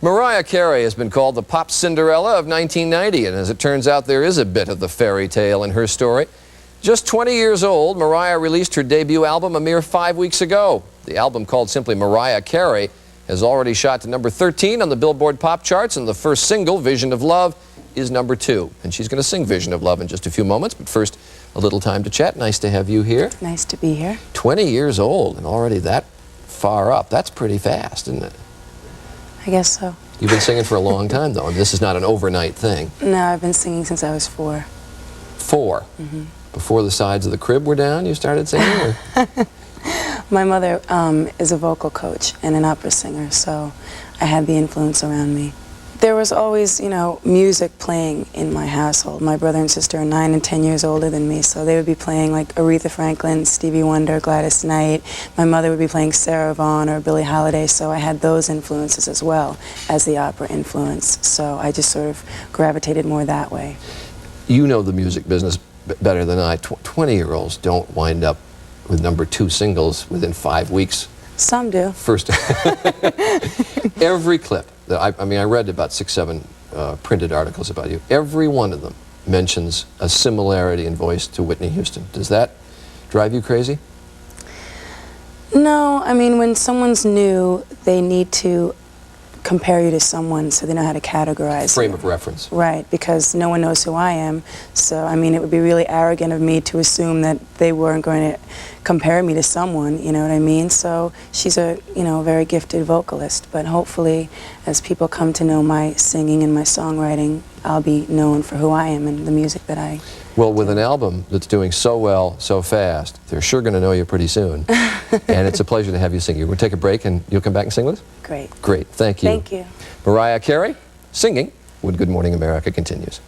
Mariah Carey has been called the pop Cinderella of 1990, and as it turns out, there is a bit of the fairy tale in her story. Just 20 years old, Mariah released her debut album a mere 5 weeks ago. The album, called simply Mariah Carey, has already shot to number 13 on the Billboard pop charts, and the first single, Vision of Love, is number 2. And she's going to sing Vision of Love in just a few moments, but first, a little time to chat. Nice to have you here. Nice to be here. 20 years old and already that far up. That's pretty fast, isn't it? I guess so. You've been singing for a long time, though, and this is not an overnight thing. No, I've been singing since I was 4. 4? Mm-hmm. Before the sides of the crib were down, you started singing? Or? My mother is a vocal coach and an opera singer, so I had the influence around me. There was always, you know, music playing in my household. My brother and sister are 9 and 10 years older than me, so they would be playing like Aretha Franklin, Stevie Wonder, Gladys Knight. My mother would be playing Sarah Vaughan or Billie Holiday, so I had those influences as well as the opera influence. So I just sort of gravitated more that way. You know the music business better than I. 20-year-olds don't wind up with number 2 singles within 5 weeks. Some do. First, every clip. I mean, I read about 6, 7 printed articles about you. Every one of them mentions a similarity in voice to Whitney Houston. Does that drive you crazy? No, I mean, when someone's new, they need to compare you to someone so they know how to categorize Frame you. of reference. Right, because no one knows who I am. So, I mean, it would be really arrogant of me to assume that they weren't going to compare me to someone, you know what I mean? So she's a, you know, very gifted vocalist, but hopefully as people come to know my singing and my songwriting, I'll be known for who I am and the music that I Well, with an album that's doing so well, so fast, they're sure going to know you pretty soon. And it's a pleasure to have you sing. We're going to take a break and you'll come back and sing with us? Great. Great, thank you. Thank you. Mariah Carey, singing when Good Morning America continues.